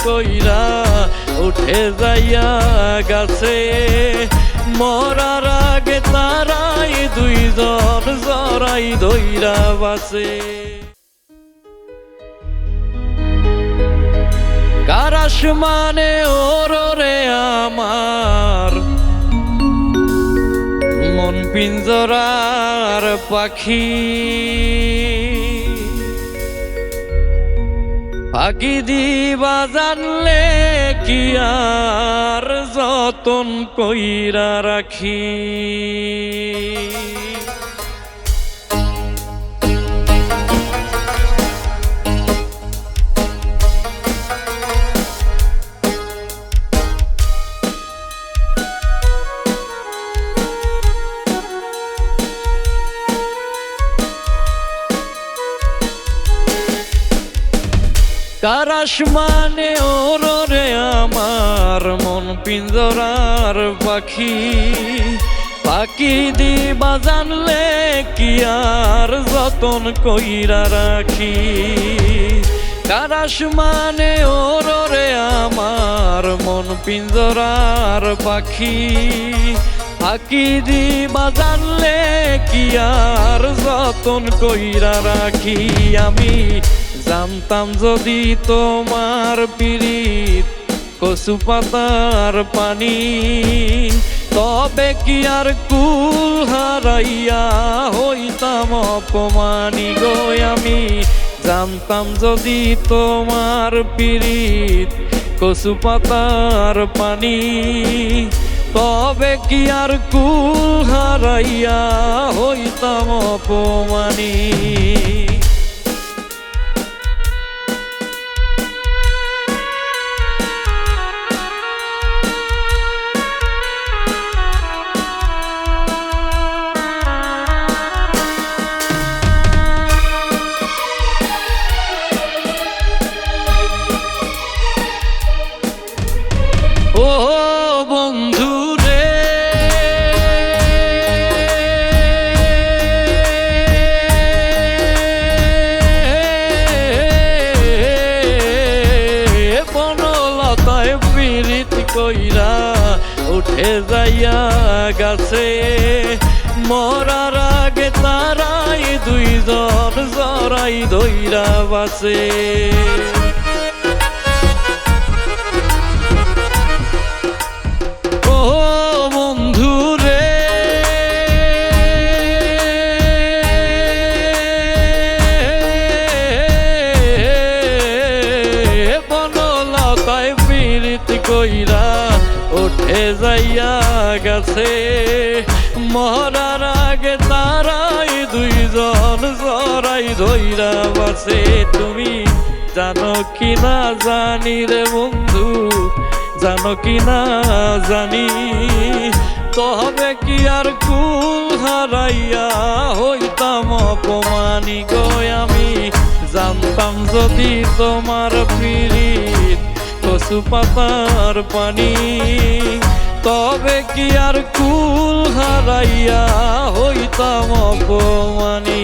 কইরা উঠে যাইয়া গাছে মরার আগে তারাই দুইজন জড়াই ধইরা বাসে। কারাস মানে ওরে আমার মন পিঞ্জরার পাখি, ফাঁকি দিবা জানলে কি আর যতন কইরা রাখি। কারাস মানে ওরে আমার মন পিঞ্জরার পাখি, ফাঁকি দিবা জানলে কি আর যতন কইরা রাখি। কারাস মানে ওরে আমার মন পিঞ্জরার পাখি, ফাঁকি দিবা জানলে কি আর যতন কইরা রাখি। আমি জানতাম যদি তোমার পিরিত কচু পাতার পানি, তবে কি আর কুল হারাইয়া হইতাম অপমানি গো। আমি জানতাম যদি তোমার পিরিত কচু পাতার পানি, তবে কি আর কুল হারাইয়া হইতাম অপমানি। ও বন্ধু রে, বনলতায় পীড়িত কইরা উঠে যাইয়া গাছে মরার আগে তারাই দুইজন জড়াই ধইরা বাসে। কইরা উঠে যাইয়া গাছে মরার আগে তারাই দুইজন জড়াই ধইরা বাসে। তুমি জানো কি না জানি রে বন্ধু, জানো কি না জানি, তবে কি আর কুল হারাইয়া হইতাম অপমানি গো। আমি জানতাম যদি তোমার পিরিত কচু পাতার পানি, তবে কি আর কুল হারাইয়া হইতাম অপমানি।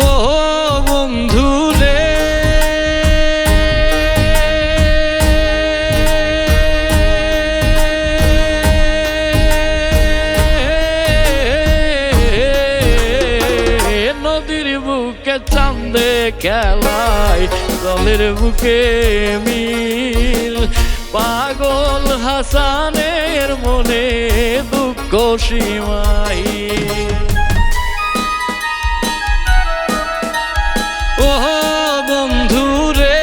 ও বন্ধু রে, নদীর বুকে চাঁদে খেলায় জলের বুকে মিল, পাগল হাসানের মনে দুঃখ সীমাই। ও বন্ধু রে,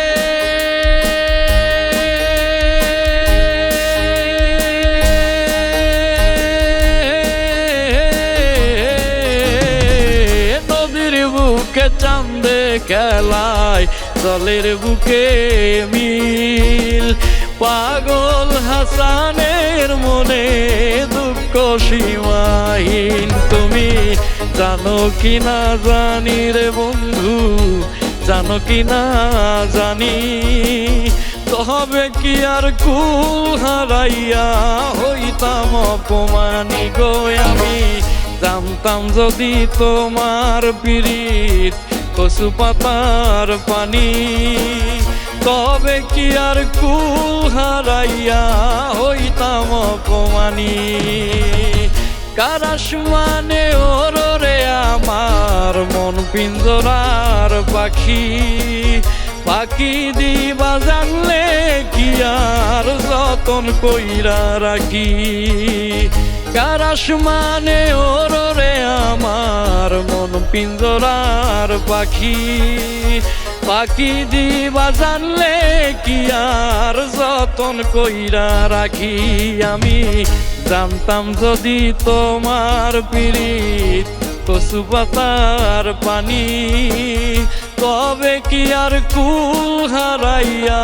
নদীর বুকে চাঁদে খেলায় জলের বুকে মিল, পাগল হাসানের মনে দুঃখ সীমাহীন। তুমি জানো কি না জানি রে বন্ধু, জানো কি না জানি, তবে কি আর কুল হারাইয়া হইতাম অপমানী গো আমি। জানতাম যদি তোমার পিরিত কচু পাতার পানি, তবে কি আর কুল হারাইয়া হইতাম অপমানী। কারাস মানে ওরে আমার মন পিঞ্জরার পাখি, পাখি দিবা জানলে কি আর যতন কইরা রাখি। কারাস মানে ওরে আমার মন পিঞ্জরার পাখি, পাখি দিবা জানলে কি আর যতন কইরা রাখি আমি। জানতাম যদি তোমার পিরিত কচু পাতার পানি, তবে কি আর কুল হারাইয়া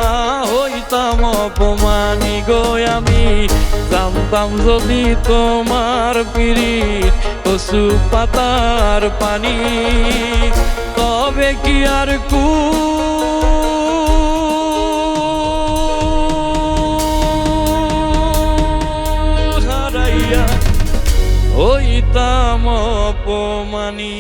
হইতাম অপমানী গো আমি। জানতাম যদি তোমার পিরিত কচু পাতার পানি, তবে কি আর কুল হারাইয়া হইতাম অপমানী।